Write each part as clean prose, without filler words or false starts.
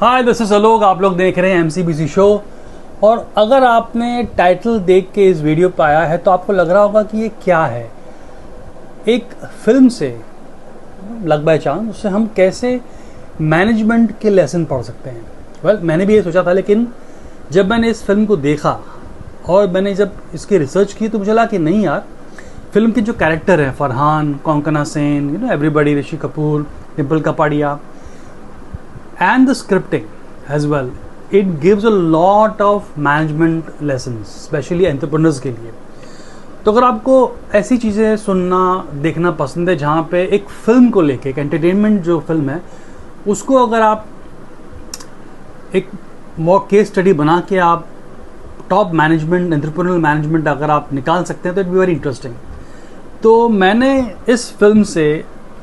Hi, this is Alok. आप लोग देख रहे हैं एमसीबीसी शो। और अगर आपने टाइटल देख के इस वीडियो पर आया है तो आपको लग रहा होगा कि ये क्या है। एक फिल्म से लक बाय चांस उससे हम कैसे मैनेजमेंट के लेसन पढ़ सकते हैं। मैंने भी ये सोचा था, लेकिन जब मैंने इस फिल्म को देखा और मैंने जब इसकी रिसर्च की तो मुझे लगा कि नहीं यार, फिल्म के जो कैरेक्टर हैं Farhan, Konkona Sen, everybody, Rishi Kapoor, Dimple Kapadia, and the scripting as well, it gives a lot of management lessons, especially entrepreneurs के लिए। तो अगर आपको ऐसी चीज़ें सुनना देखना पसंद है जहाँ पे एक फिल्म को लेके, एक एंटरटेनमेंट जो फिल्म है उसको अगर आप एक मॉक केस स्टडी बना के आप टॉप मैनेजमेंट, एंटरप्रेन्योरल मैनेजमेंट अगर आप निकाल सकते हैं तो इट बी वेरी इंटरेस्टिंग। तो मैंने इस फिल्म से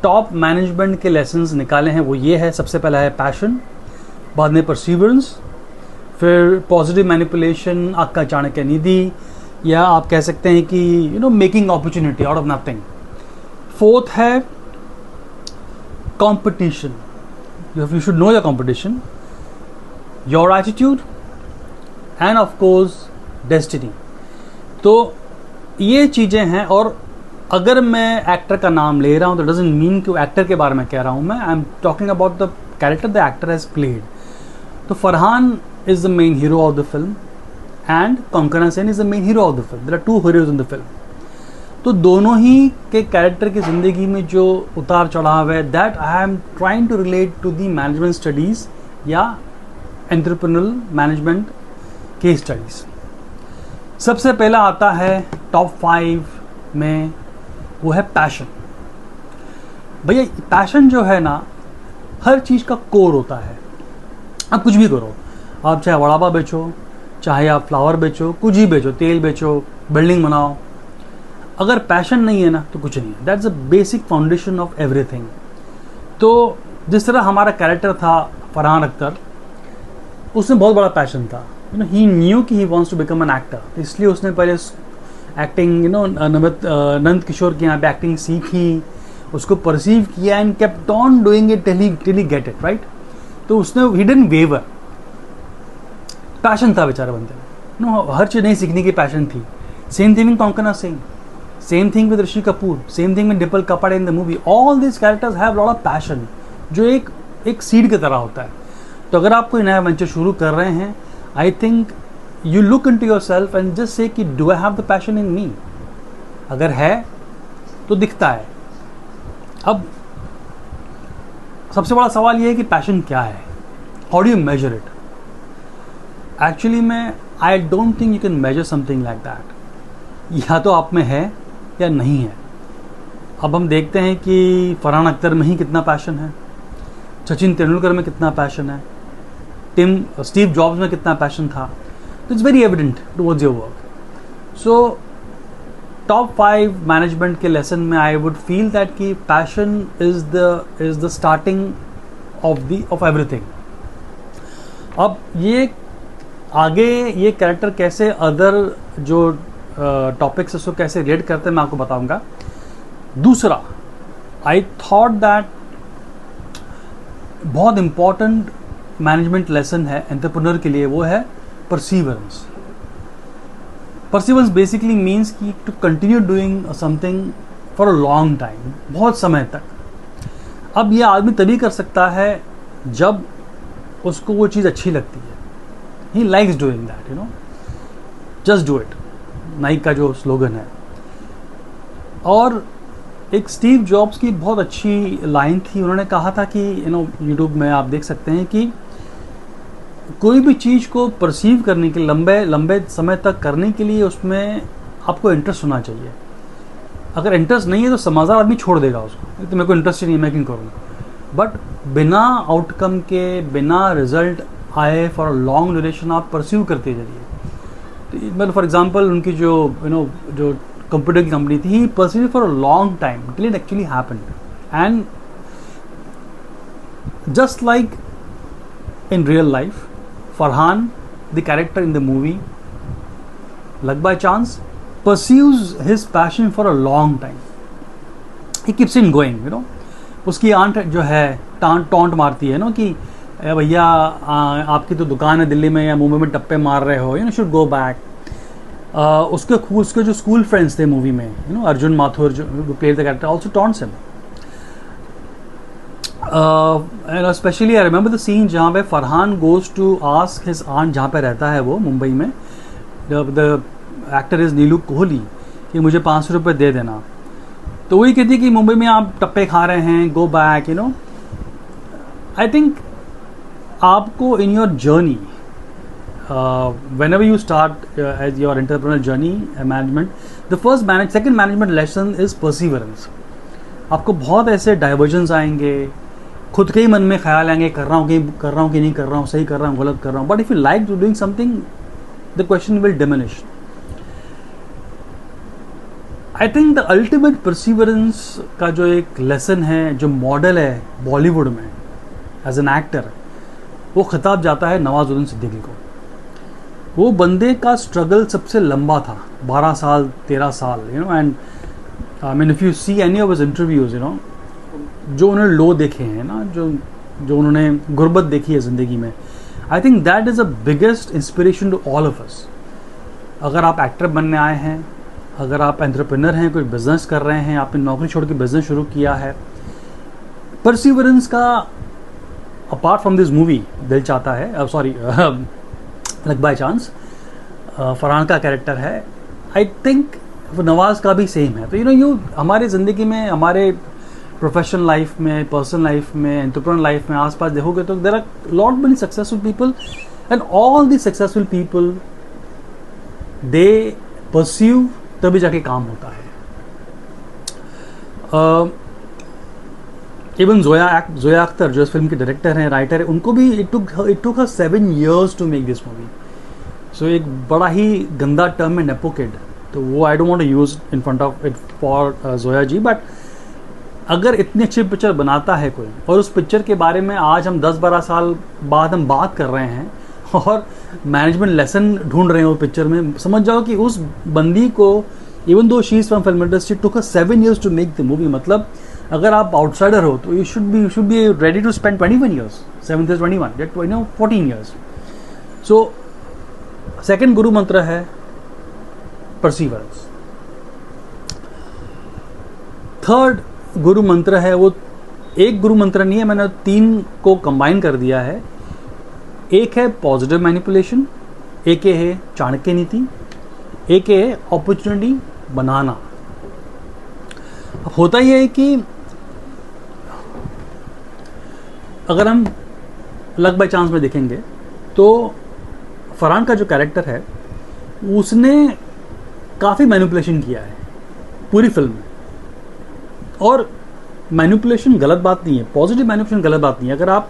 टॉप मैनेजमेंट के लेसन्स निकाले हैं। वो ये है, सबसे पहला है पैशन, बाद में परसीवरेंस, फिर पॉजिटिव मैनिपुलेशन, आपका चाणक्य नीति, या आप कह सकते हैं कि making opportunity out of nothing. Fourth है competition, you should know your competition, your attitude, and of course destiny. तो ये चीज़ें हैं। और अगर मैं एक्टर का नाम ले रहा हूँ तो डजंट मीन कि एक्टर के बारे में कह रहा हूँ मैं। I am talking about the character the actor has played. तो Farhan is the main hero of the film and Konkona Sen is the main hero of the film. There are two heroes in the film. तो दोनों ही के character की ज़िंदगी में जो उतार चढ़ाव है, that I am trying to relate to the management studies या एंटरप्रेन्योरल मैनेजमेंट केस स्टडीज़। सबसे पहला आता है टॉप 5 में, वो है पैशन। भैया पैशन जो है ना, हर चीज़ का कोर होता है। आप कुछ भी करो, आप चाहे वड़ा पाव बेचो, चाहे आप फ्लावर बेचो, कुछ ही बेचो, तेल बेचो, बिल्डिंग बनाओ, अगर पैशन नहीं है ना तो कुछ नहीं है। That's the basic foundation of everything. तो जिस तरह हमारा कैरेक्टर था फरहान अख्तर, उसमें बहुत बड़ा पैशन था। ही न्यू कि he wants to become an actor, इसलिए उसने पहले एक्टिंग नंद किशोर के यहाँ पे एक्टिंग सीखी, उसको परसीव किया and kept on doing it till he get it right. तो उसने ही डिडंट वेवर, पैशन था बेचारे बंदे में। हर चीज़ नहीं सीखने की पैशन थी। Same thing with Konkona Sen, same thing with Rishi Kapoor, same thing with Dimple Kapadia in the movie. All this characters have lot of passion, जो एक सीड की तरह होता है। तो अगर आप कोई नया वेंचर शुरू कर रहे हैं, I think you look into yourself and just say कि do I have the passion in me? अगर है तो दिखता है। अब सबसे बड़ा सवाल ये है कि पैशन क्या है? How do you measure it? Actually में I don't think you can measure something like that। या तो आप में है या नहीं है। अब हम देखते हैं कि फरहान अख्तर में ही कितना पैशन है, सचिन तेंदुलकर में कितना पैशन है, स्टीव जॉब्स में कितना पैशन था। तो it's very evident towards your work. So top 5 management के लेसन में आई वुड फील दैट कि passion is the starting of everything. अब ये आगे ये कैरेक्टर कैसे अदर जो टॉपिक्स उसको कैसे रिलेट करते हैं मैं आपको बताऊंगा। दूसरा, आई थॉट दैट बहुत इंपॉर्टेंट मैनेजमेंट लेसन है एंटरप्रेन्योर के लिए, वो है परसीवरेंस। परसीवरेंस बेसिकली मीन्स कि to continue doing something for a long time, बहुत समय तक। अब यह आदमी तभी कर सकता है जब उसको वो चीज़ अच्छी लगती है। He likes doing that, just do it, Naik का जो स्लोगन है। और एक स्टीव जॉब्स की बहुत अच्छी लाइन थी, उन्होंने कहा था कि यूट्यूब में आप देख सकते हैं कि कोई भी चीज़ को परसीव करने के लंबे समय तक करने के लिए उसमें आपको इंटरेस्ट होना चाहिए। अगर इंटरेस्ट नहीं है तो समझदार आदमी छोड़ देगा उसको, तो मेरे को इंटरेस्ट ही नहीं है, मैं क्यों करूँगा। बट बिना आउटकम के, बिना रिजल्ट आए फॉर अ लॉन्ग ड्यूरेशन आप परसीव करते जाइए। तो फॉर एग्जांपल उनकी जो जो कंप्यूटर की कंपनी थी, he perceive for a long time till it actually happened. And just like in real life, Farhan, the character in the movie, luck by chance, pursues his passion for a long time. He keeps in going, उसकी aunt जो है taunt मारती है कि भैया आपकी तो दुकान है दिल्ली में या मुंबई में टप्पे मार रहे हो, you know should go back. उसके जो स्कूल फ्रेंड्स थे मूवी में, यू नो अर्जुन माथुर जो played the character also taunts him. Specially I remember the scene जहाँ पे Farhan goes to ask his aunt, जहाँ पे रहता है वो मुंबई में, the actor is Neelu Kohli, कि मुझे 500 रुपये दे देना। तो वही कहती कि मुंबई में आप टप्पे खा रहे हैं, go back, you know. I think आपको in your journey, whenever you start as your entrepreneurial journey management, the second management lesson is perseverance. आपको बहुत ऐसे डाइवर्जन्स आएंगे, खुद के ही मन में ख्याल आएंगे, कर रहा हूँ कि नहीं कर रहा हूँ, सही कर रहा हूँ, गलत कर रहा हूँ। But if you like to doing something, the question will diminish. I think the ultimate perseverance का जो एक लेसन है, जो मॉडल है बॉलीवुड में एज एन एक्टर, वो खिताब जाता है नवाजुद्दीन सिद्दीकी को। वो बंदे का स्ट्रगल सबसे लंबा था, 12 साल 13 साल, you know. And I mean if you see any of his interviews, you know, जो उन्होंने लो देखे हैं ना, जो उन्होंने गुर्बत देखी है ज़िंदगी में, I think that is a biggest inspiration to all of us. अगर आप एक्टर बनने आए हैं, अगर आप एंटरप्रेन्योर हैं, कोई बिजनेस कर रहे हैं, आपने नौकरी छोड़ के बिजनेस शुरू किया है, परसिवरेंस का, अपार्ट फ्रॉम दिस मूवी दिल चाहता है, sorry luck by chance, Farhan का कैरेक्टर है, आई थिंक नवाज का भी सेम है। तो यू हमारी ज़िंदगी में, हमारे प्रोफेशनल लाइफ में, पर्सनल लाइफ में, एंटरप्रेन्योर लाइफ में आसपास देखोगे तो there are lot many successful people, and all the successful people they pursue, तभी जाके काम होता है। इवन जोया अख्तर जो इस फिल्म के डायरेक्टर हैं, राइटर है, उनको भी it took her 7 years to make this movie. So एक बड़ा ही गंदा टर्म है नेपोकिड, तो वो I don't want to use in front of it for Zoya ji. But अगर इतनी अच्छी पिक्चर बनाता है कोई, और उस पिक्चर के बारे में आज हम 10-12 साल बाद हम बात कर रहे हैं और मैनेजमेंट लेसन ढूंढ रहे हैं वो पिक्चर में, समझ जाओ कि उस बंदी को, even though she is from film industry, took 7 years to make the movie. मतलब अगर आप आउटसाइडर हो तो you should be ready to spend 21 years, 7th is 21, that 14 years. So second गुरु मंत्र है परसिवरेंस। थर्ड गुरु मंत्र है, वो एक गुरु मंत्र नहीं है, मैंने 3 को कंबाइन कर दिया है। एक है पॉजिटिव मैनिपुलेशन, एक है चाणक्य नीति, एक है अपॉर्चुनिटी बनाना। अब होता यह है कि अगर हम लक बाय चांस में देखेंगे तो फरहान का जो कैरेक्टर है, उसने काफ़ी मैनिपुलेशन किया है पूरी फिल्म में। और मैनिपुलेशन गलत बात नहीं है, पॉजिटिव मैनिपुलेशन गलत बात नहीं है। अगर आप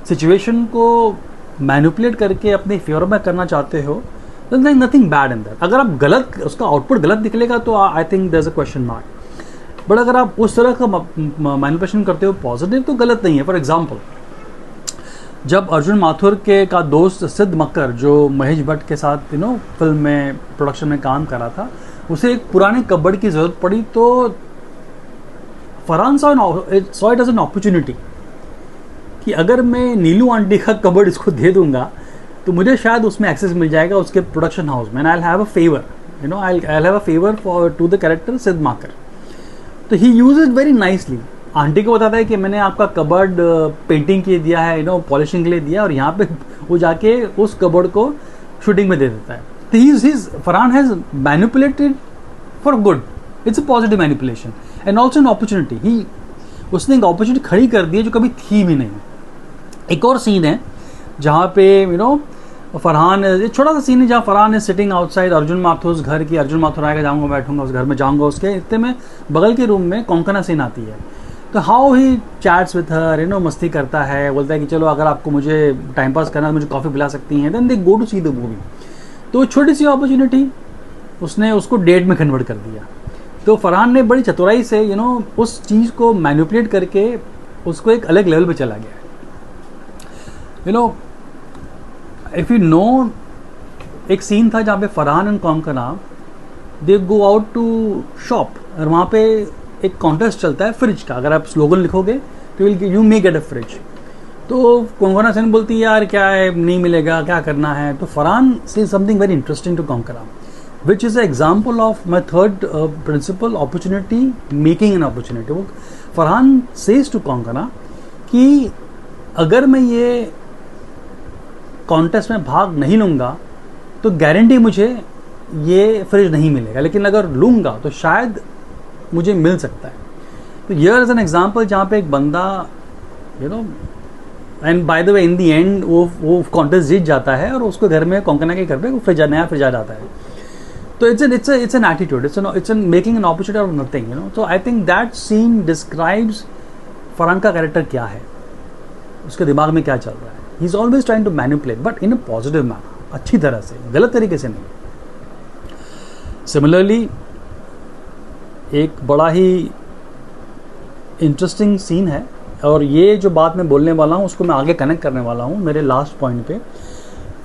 सिचुएशन को मैनिपुलेट करके अपने फेवर में करना चाहते हो, तो नथिंग बैड इन दैट। अगर आप गलत, उसका आउटपुट गलत निकलेगा तो I think there is a question mark. But अगर आप उस तरह का मैनिपुलेशन करते हो पॉजिटिव, तो गलत नहीं है। फॉर एग्जाम्पल, जब अर्जुन माथुर के का दोस्त सिद्ध मक्कर, जो महेश भट्ट के साथ फिल्म में प्रोडक्शन में काम कर रहा था, उसे एक पुराने कबर्ड की ज़रूरत पड़ी, तो Farhan saw it as an opportunity कि अगर मैं नीलू आंटी का कबर्ड इसको दे दूंगा तो मुझे शायद उसमें एक्सेस मिल जाएगा उसके प्रोडक्शन हाउस में, and I have a favour, I have a favour for to the character Siddh Makkar. तो he use it very nicely. Aunty को बताता है कि मैंने आपका कबर्ड पेंटिंग के लिए दिया है, पॉलिशिंग के लिए दिया, और यहाँ पे वो जाके उस कबर्ड को शूटिंग में दे देता है। तो Farhan has manipulated for good, it's a positive manipulation and also an opportunity. उसने एक अपॉर्चुनिटी खड़ी कर दी है जो कभी थी भी नहीं। एक और सीन है जहाँ पे फरहान, एक छोटा सा सीन है जहाँ Farhan is sitting outside Arjun Mathur घर की। अर्जुन माथुर आएगा, जाऊँगा, बैठूंगा उस घर में, जाऊँगा उसके, इतने में बगल के रूम में कोंकणा सेन आती है। तो how he chats with her, मस्ती करता है, बोलता है कि चलो अगर आपको मुझे टाइम पास करना है तो मुझे कॉफ़ी पिला सकती हैं। Then they go to see the movie. तो छोटी सी अपॉर्चुनिटी उसने उसको डेट में कन्वर्ट कर दिया। तो फरहान ने बड़ी चतुराई से उस चीज़ को मैनिपुलेट करके उसको एक अलग लेवल पे चला गया। इफ यू नो, एक सीन था जहाँ पे Farhan and Konkona they go out to shop, और वहाँ पे एक कॉन्टेस्ट चलता है फ्रिज का। अगर आप स्लोगन लिखोगे तो you may get a fridge. तो कंगना सेन बोलती है यार क्या है, नहीं मिलेगा, क्या करना है. तो फरहान से something very interesting to Konkona, which is an example of my third principle, opportunity making an opportunity. वो फरहान सेज टू कंकना कि अगर मैं ये कॉन्टेस्ट में भाग नहीं लूँगा तो गारंटी मुझे ये फ्रिज नहीं मिलेगा, लेकिन अगर लूँगा तो शायद मुझे मिल सकता है. तो हियर इज़ एन एग्जाम्पल जहाँ पे एक बंदा and by the way in the and वो कॉन्टेस्ट जीत जाता है और उसको घर में, कंकना के घर पे फ्रिज, नया फ्रिज आ जाता है. तो it's an attitude, it's an making an opportunity of nothing, तो I think that scene describes Farhan का कैरेक्टर क्या है, उसके दिमाग में क्या चल रहा है. He is always trying to manipulate but in a positive manner, अच्छी तरह से, गलत तरीके से नहीं. सिमिलरली एक बड़ा ही इंटरेस्टिंग सीन है, और ये जो बात मैं बोलने वाला हूँ उसको मैं आगे कनेक्ट करने वाला हूँ मेरे लास्ट पॉइंट पे.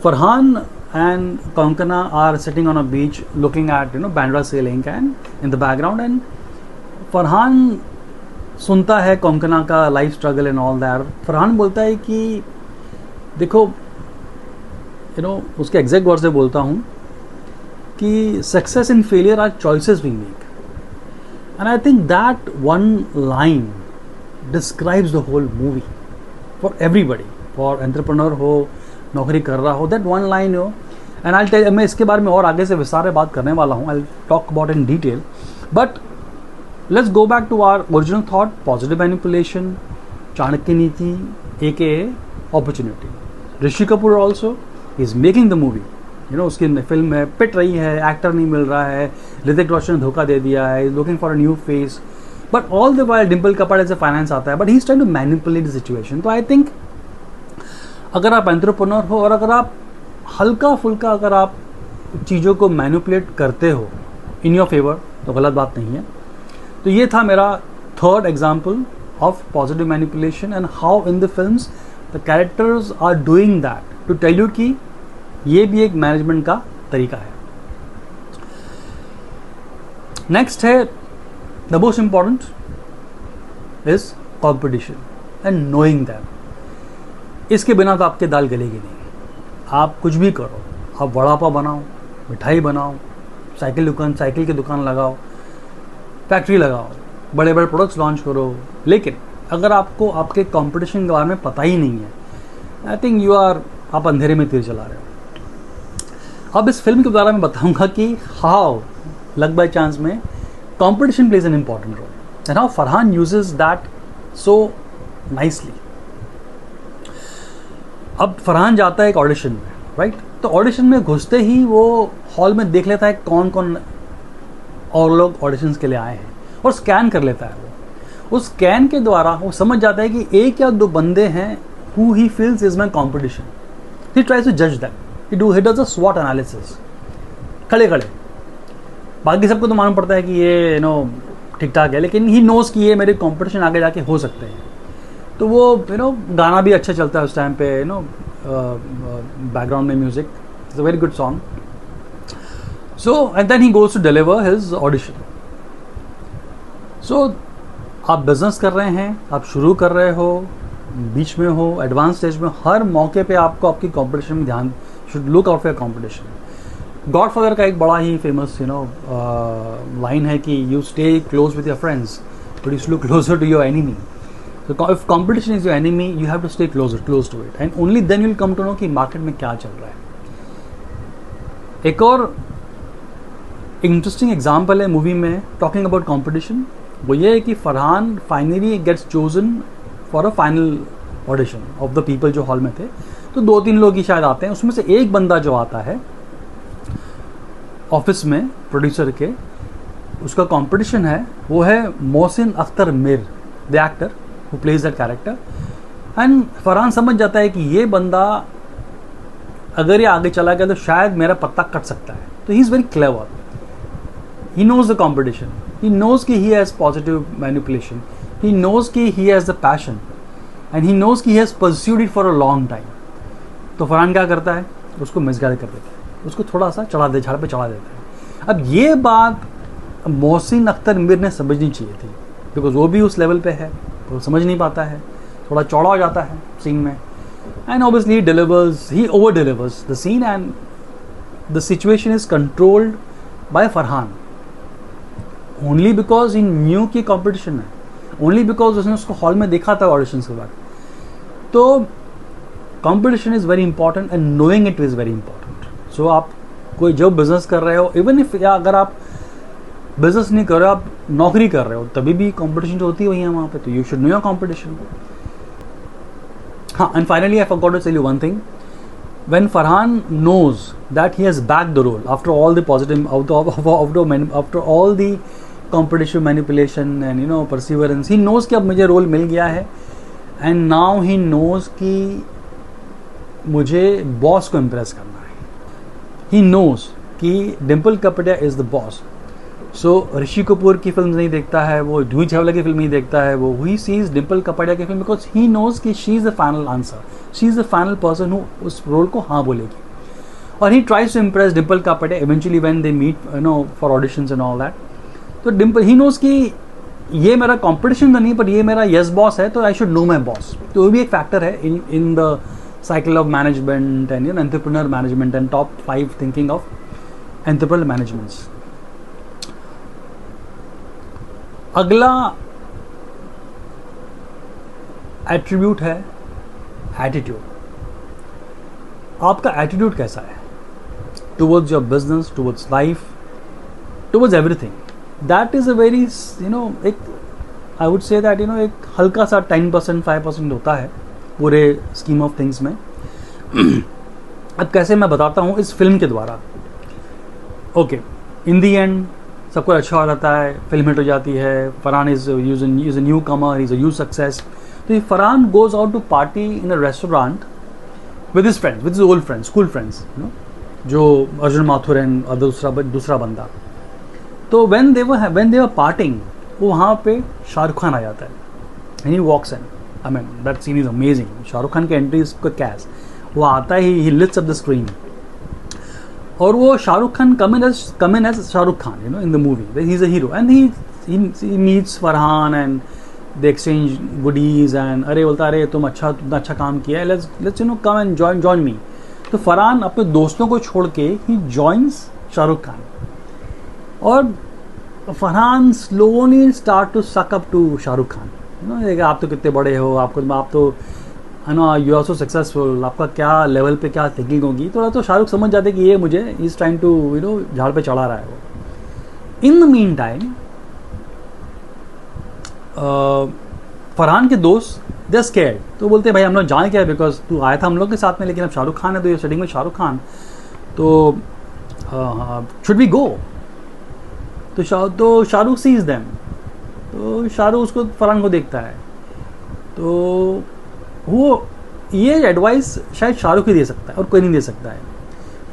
Farhan and Konkona are sitting on a beach looking at Bandra sailing and in the background, and Farhan सुनता है कंकना का life struggle and all that. Farhan बोलता है कि देखो उसके एग्जैक्ट वर्ड से बोलता हूँ कि success and failure are choices we make, and I think that one line describes the whole movie for everybody, for entrepreneur हो, नौकरी कर रहा हो, दैट वन लाइन हो. एंड आई टेल, मैं इसके बारे में और आगे से विस्तार में बात करने वाला हूँ, I talk about in detail, but let's go back to our original thought, positive manipulation, Chanakya Niti, AKA opportunity. Rishi Kapoor also is making the movie, उसकी फिल्म में पिट रही है, एक्टर नहीं मिल रहा है, ऋतिक रोशन ने धोखा दे दिया है, is looking for a new face, but all the while Dimple Kapadia से फाइनेंस आता है, but he is trying to manipulate the situation. तो आई थिंक अगर आप एंटरप्रेन्योर हो और अगर आप हल्का फुल्का अगर आप चीज़ों को मैनिपुलेट करते हो इन योर फेवर, तो गलत बात नहीं है. तो ये था मेरा third example of positive manipulation and how in the films the characters are doing that to tell you कि ये भी एक मैनेजमेंट का तरीका है. नेक्स्ट है the most important is competition and knowing that. इसके बिना तो आपके दाल गलेगी नहीं. आप कुछ भी करो, आप वड़ा पाव बनाओ, मिठाई बनाओ, साइकिल की दुकान लगाओ, फैक्ट्री लगाओ, बड़े बड़े प्रोडक्ट्स लॉन्च करो, लेकिन अगर आपको आपके कंपटीशन के बारे में पता ही नहीं है, आई थिंक आप अंधेरे में तीर चला रहे हो. अब इस फिल्म के बारे में बताऊंगा कि हाउ लक बाय चांस में competition plays an important role and how Farhan uses that so nicely. अब फरहान जाता है एक ऑडिशन में, राइट. तो ऑडिशन में घुसते ही वो हॉल में देख लेता है कौन कौन और लोग ऑडिशंस के लिए आए हैं और स्कैन कर लेता है. वो उस स्कैन के द्वारा वो समझ जाता है कि एक या दो बंदे हैं who he feels is my competition. He tries to जज that, he does a स्वॉट analysis खड़े खड़े. बाकी सबको तो मालूम पड़ता है कि ये ठीक ठाक है, लेकिन ही नोज कि ये मेरे कॉम्पिटिशन आगे जाके हो सकते हैं. तो वो गाना भी अच्छा चलता है उस टाइम पे, बैकग्राउंड में music, it's a very good song. So and then he goes to deliver his audition. So आप बिजनेस कर रहे हैं, आप शुरू कर रहे हो, बीच में हो, एडवांस स्टेज में, हर मौके पे आपको आपकी कंपटीशन में ध्यान, should look out for competition. Godfather का एक बड़ा ही फेमस लाइन है कि you stay close with your friends but you look closer to your enemy. So if competition is your enemy, you have to stay close to it, and only then you'll come to know कि market में क्या चल रहा है. एक और interesting example है movie में टॉकिंग अबाउट कंपटीशन, वो ये है कि Farhan finally gets chosen for a final audition of the people जो हॉल में थे. तो 2-3 लोग ही शायद आते हैं, उसमें से एक बंदा जो आता है ऑफिस में प्रोड्यूसर के, उसका कंपटीशन है, वो है Mohsin Akhtar Mir, the actor who plays that character. And Farhan समझ जाता है कि ये बंदा अगर ये आगे चला गया तो शायद मेरा पत्ता कट सकता है. तो he is very clever, he knows the competition, he knows कि he has positive manipulation, he knows कि he has the passion and he knows कि he has pursued it for a long time. तो फरहान क्या करता है, उसको misguide कर देता है, उसको थोड़ा सा झाड़ पे चढ़ा देता है. अब ये बात मोहसिन अख्तर मीर ने समझनी चाहिए थी, बिकॉज वो भी उस लेवल पे है, वो समझ नहीं पाता है. थोड़ा चौड़ा हो जाता है सीन में, and obviously he delivers, he over delivers the scene, and the situation is controlled by Farhan only because he knew की कॉम्पिटिशन है, ओनली बिकॉज उसने उसको हॉल में देखा था ऑडिशन के बाद. तो competition is very important and knowing it is very important. So आप कोई जब बिजनेस कर रहे हो, इवन इफ, या अगर आप बिजनेस नहीं कर रहे हो, आप नौकरी कर रहे हो, तभी भी कंपटीशन तो होती है वही है वहाँ पे. तो you should know your competition. हाँ, and finally I forgot to tell you one thing. When Farhan knows that he has backed the role after all the positive, after all the competition manipulation and perseverance, he knows कि अब मुझे role मिल गया है, and now he knows कि मुझे boss को impress करना है. He knows कि Dimple Kapadia is the boss. So Rishi Kapoor की फिल्म नहीं देखता है वो, जूही चावला की फिल्म नहीं देखता है वो, ही सीज डिम्पल कपाडिया की फिल्म बिकॉज ही नोज कि she is the final answer, she is the final person who उस रोल को हाँ बोलेगी. और he tries to impress Dimple Kapadia eventually when they meet for auditions and all that. तो डिम्पल, ही नोज कि ये मेरा कॉम्पिटिशन तो नहीं, पर ये मेरा यस बॉस है, तो I should know my boss. तो वो भी एक फैक्टर है in the cycle of management and entrepreneur management and top 5 thinking of entrepreneurial managements. अगला एट्रीब्यूट है एटीट्यूड. आपका एटीट्यूड कैसा है towards your business, towards life, towards everything. That is a very एक आई वुड से दैट एक हल्का सा 10% 5% होता है पूरे स्कीम ऑफ थिंग्स में. अब कैसे मैं बताता हूँ इस फिल्म के द्वारा. ओके, इन दी एंड सब कुछ अच्छा हो जाता है, फिल्म हिट हो जाती है. Farhan is a newcomer, is a huge success. तो ये Farhan goes out to party in a restaurant with his friends, with his old friends, school friends, जो अर्जुन माथुर एंड दूसरा बंदा. तो व्हेन दे वर पार्टिंग, वो वहाँ पे शाहरुख खान आ जाता है. And he walks in. I mean, that scene is amazing. Shahrukh Khan की एंट्री is कैस. वो आता ही he lights up the screen. और वो Shahrukh Khan come in as Shahrukh Khan, in the movie. He's a hero and he meets Farhan and they exchange goodies and अरे बोलता अरे तुम अच्छा काम किया है, let's come and join me. तो फरहान अपने दोस्तों को छोड़ के he joins शाहरुख खान. और Farhan slowly start to suck up to Shahrukh Khan. आप तो कितने बड़े हो, आप तो यू आर सो सक्सेसफुल, आपका क्या लेवल पे क्या थिंकिंग होगी. थोड़ा तो शाहरुख समझ जाते कि ये मुझे इज ट्राइंग टू झाड़ पे चढ़ा रहा है वो. In the mean time Farhan के दोस्त दे आर स्कैर्ड. तो बोलते हैं भाई हम लोग जाने क्या है, बिकॉज तू आया था हम लोग के साथ में, लेकिन अब शाहरुख खान है तो ये सेटिंग में शाहरुख खान, तो शुड वी गो. तो शाहरुख सीज देम. तो शाहरुख उसको फरहान को देखता है. तो वो ये एडवाइस शायद शाहरुख ही दे सकता है और कोई नहीं दे सकता है.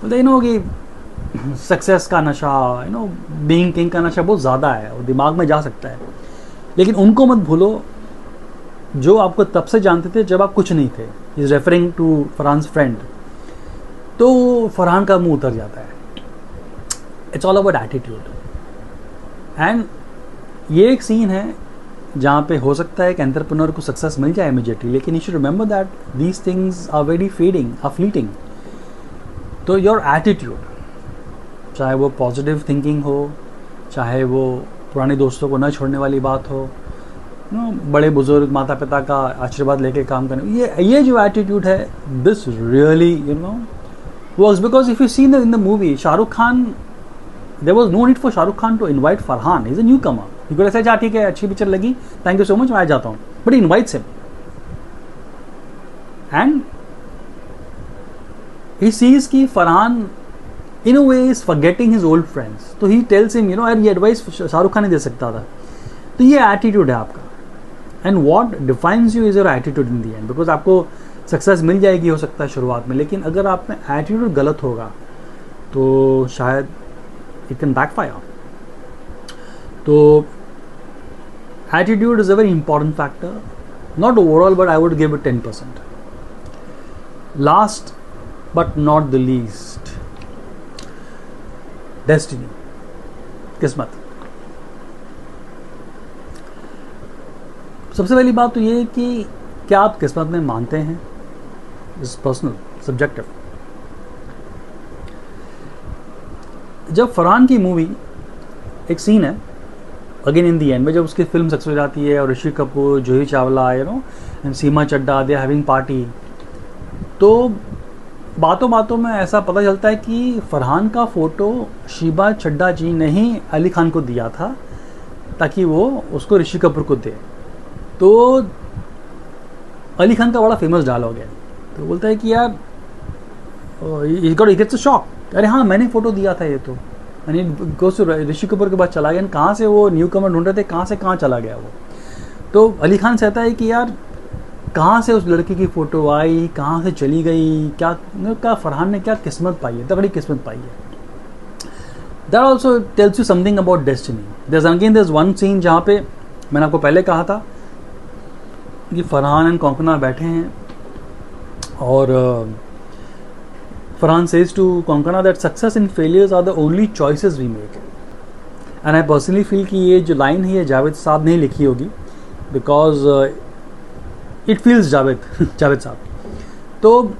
बोलते कि सक्सेस का नशा, बीइंग किंग का नशा बहुत ज़्यादा है और दिमाग में जा सकता है. लेकिन उनको मत भूलो जो आपको तब से जानते थे जब आप कुछ नहीं थे. Is referring to Farhan's friend. तो फरहान का मुंह उतर जाता है. It's all about attitude. And ये एक सीन है जहाँ पे हो सकता है कि एंटरप्रेन्योर को सक्सेस मिल जाए इमीडिएटली, लेकिन you should remember that these things are very fleeting. तो योर एटीट्यूड, चाहे वो पॉजिटिव थिंकिंग हो, चाहे वो पुराने दोस्तों को न छोड़ने वाली बात हो, बड़े बुजुर्ग माता पिता का आशीर्वाद लेके काम करने, ये जो एटीट्यूड है, this really works. Because if you see in the movie, Shahrukh Khan, there was no need for Shahrukh Khan to invite Farhan. He's a newcomer. He could have said, ठीक है, अच्छी पिक्चर लगी, थैंक यू सो मच, मैं आ जाता हूँ. But he invites him. And he sees कि Farhan in a way is forgetting his old friends. तो he tells him, यार ये एडवाइस शाहरुख खान नहीं दे सकता था. तो ये एटीट्यूड है आपका. And what defines you is your attitude in the end. Because आपको सक्सेस मिल जाएगी हो सकता है शुरुआत में, लेकिन अगर आप में एटीट्यूड गलत होगा तो शायद it can backfire. So attitude is a very important factor, not overall, but I would give it 10%. Last but not the least, destiny, किस्मत. सबसे पहली बात तो ये है कि क्या आप किस्मत में मानते हैं? Is personal, subjective. जब फरहान की मूवी, एक सीन है अगेन इन दी एंड में, जब उसकी फिल्म सक्सेस हो जाती है और Rishi Kapoor, Juhi Chawla, and Seema Chadha, they having party, तो बातों बातों में ऐसा पता चलता है कि फरहान का फ़ोटो शीबा चड्डा जी ने ही अली खान को दिया था ताकि वो उसको ऋषि कपूर को दे। तो अली खान का बड़ा फेमस डायलॉग है, तो बोलता है कि यार गेट्स अ शॉक, अरे हाँ मैंने फ़ोटो दिया था ये तो, यानी गोस ऋषि कपूर के बाद चला गया, कहाँ से वो न्यू कमर ढूंढ रहे थे, कहाँ से कहाँ चला गया वो। तो अली खान कहता है कि यार कहाँ से उस लड़की की फ़ोटो आई, कहाँ से चली गई, क्या फरहान ने क्या किस्मत पाई है, तगड़ी किस्मत पाई है। That also tells you something about destiny. There one scene जहाँ पे मैंने आपको पहले कहा था कि फरहान एंड कोंकणा बैठे हैं और Farhan says to Konkona that success and failures are the only choices we make. And I personally feel कि ये जो लाइन है ये जावेद साहब ने ही लिखी होगी, बिकॉज इट फील्स जावेद साहब। तो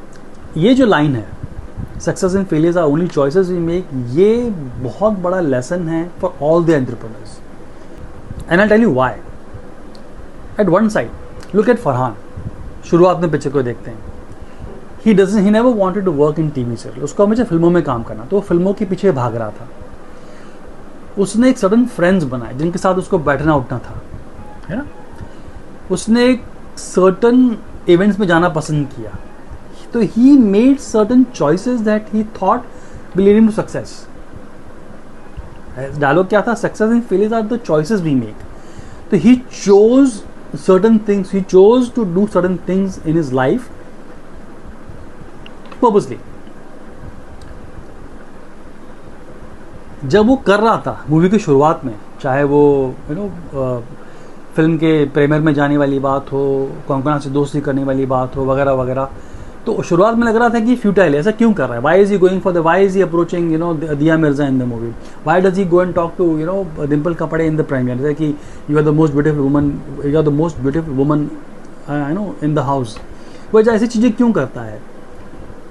ये जो लाइन है, success and failures are only choices we make, ये बहुत बड़ा लेसन है for all the entrepreneurs. And I tell you why. At one side look at Farhan, शुरुआत में पिक्चर को देखते हैं, he never wanted to work in TV serial, उसको हमेशा फिल्मों में काम करना, तो वो फिल्मों के पीछे भाग रहा था। उसने एक सडन फ्रेंड्स बनाए जिनके साथ उसको बैठना उठना था, है ना। उसने एक सर्टन इवेंट्स में जाना पसंद किया, तो he made certain choices that he thought will lead him to success. Dialogue क्या था? Success and failures are the choices we make. तो he chose certain things, he chose to do certain things in his life purposely. जब वो कर रहा था movie की शुरुआत में, चाहे वो फिल्म के प्रीमियर में जाने वाली बात हो, कोंकणा से दोस्ती करने वाली बात हो, वगैरह वगैरह, तो शुरुआत में लग रहा था कि फ्यूटाइल है, ऐसा क्यों कर रहा है, why is he going for the, why is he approaching Dia Mirza in the movie, why does he go and talk to Dimple Kapadia in the premiere, जैसे कि you are the most beautiful woman, you are the most beautiful woman in the house. वो ऐसी चीज़ें क्यों करता है?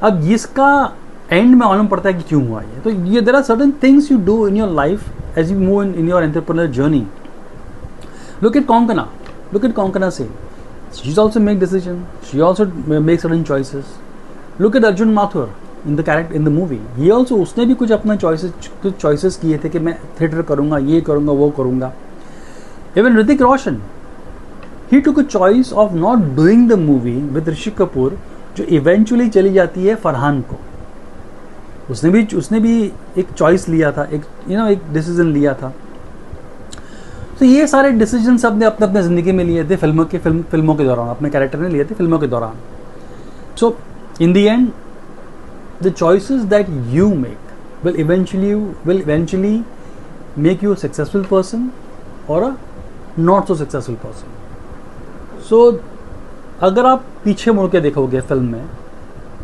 अब इसका एंड में मालूम पड़ता है कि क्यों हुआ ये। तो ये there are certain things you do in your life as you move in your entrepreneur journey. Look at Konkana Singh. She's also make decisions. She also makes certain choices. Look at Arjun Mathur in the movie. He also, उसने भी कुछ अपना choices किए थे कि मैं theatre करूँगा, ये करूँगा, वो करूँगा. Even Hrithik Roshan, he took a choice of not doing the movie with Rishi Kapoor, जो eventually चली जाती है फरहान को. उसने भी एक choice लिया था, एक decision लिया था. तो ये सारे डिसीजन सबने अपने अपने ज़िंदगी में लिए थे फिल्मों के दौरान, अपने कैरेक्टर ने लिए थे फिल्मों के दौरान. So in the end the choices that you make will eventually make you a successful person और a not so successful person. So अगर आप पीछे मुड़ के देखोगे फिल्म में,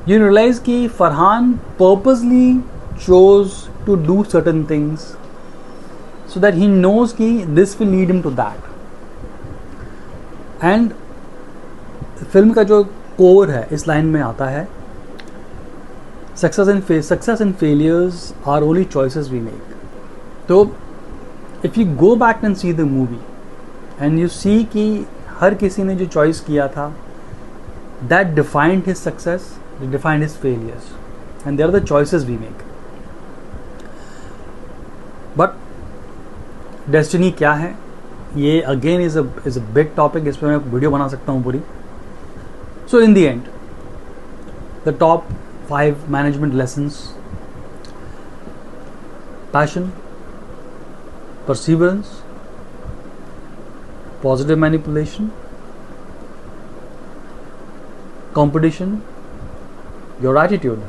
यू रियलाइज कि Farhan purposely chose to do certain things so that he knows कि this will lead him to that. And film का जो कोर है इस लाइन में आता है, success and failures are only choices we make. तो if you go back and see the movie and you see कि हर किसी ने जो चॉइस किया था, that defined his success, it defined his failures, and they are the choices we make. But destiny क्या है, ये again is a big topic, इस पर मैं वीडियो बना सकता हूँ पूरी. So in the end the top 5 management lessons: passion, perseverance, positive manipulation, competition, your attitude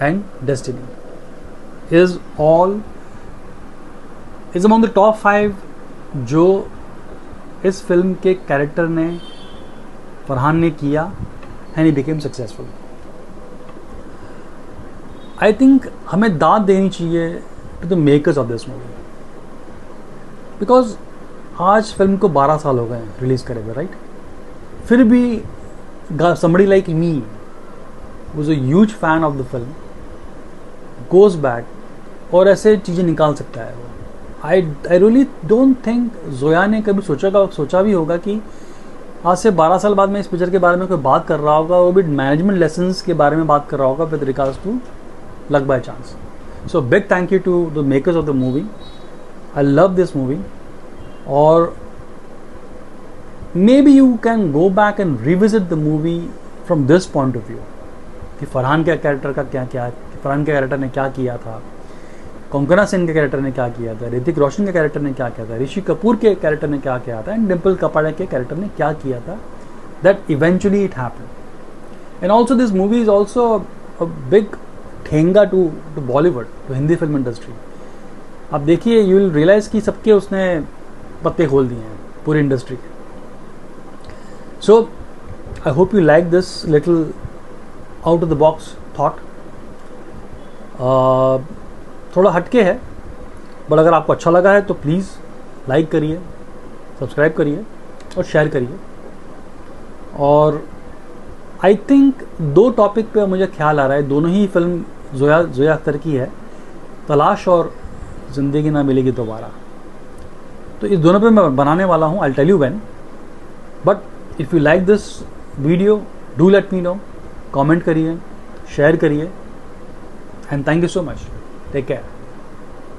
and destiny is among the top 5 जो इस फिल्म के कैरेक्टर ने, फरहान ने किया and he became successful. I think हमें दाद देनी चाहिए to the makers of this movie, because आज फिल्म को 12 साल हो गए रिलीज़ करे हुए, राइट. फिर भी somebody like me who's a huge fan of the film goes back और ऐसे चीज़ें निकाल सकता है वो। I really don't think Zoya ने कभी सोचा भी होगा कि आज से 12 साल बाद में इस पिक्चर के बारे में कोई बात कर रहा होगा, वो भी मैनेजमेंट लेसन्स के बारे में बात कर रहा होगा with regards to luck by chance. So big thank you to the makers of the movie. I love this movie. और maybe you can go back and revisit the movie from this point of view कि फरहान के character का फरहान के character ने क्या किया था, कोंकणा सेन के कैरेक्टर ने क्या किया था, ऋतिक रोशन के कैरेक्टर ने क्या किया था, ऋषि कपूर के कैरेक्टर ने क्या किया था, एंड डिम्पल कपाड़िया के कैरेक्टर ने क्या किया था, that eventually it happened. And also this movie is also a big ठेंगा to Bollywood, to Hindi film industry. आप देखिए, यू विल रियलाइज कि सबके उसने पत्ते खोल दिए हैं पूरी इंडस्ट्री के। So, I hope you like this little out of the box thought. थोड़ा हटके है, बट अगर आपको अच्छा लगा है तो प्लीज़ लाइक करिए, सब्सक्राइब करिए और शेयर करिए। और आई थिंक 2 टॉपिक पे मुझे ख्याल आ रहा है, दोनों ही फिल्म जोया अख्तर की है, तलाश और ज़िंदगी ना मिलेगी दोबारा। तो इस दोनों पे मैं बनाने वाला हूँ, I'll tell you when. But if you like this video, do let me know, comment करिए, share करिए, and thank you so much. Take care.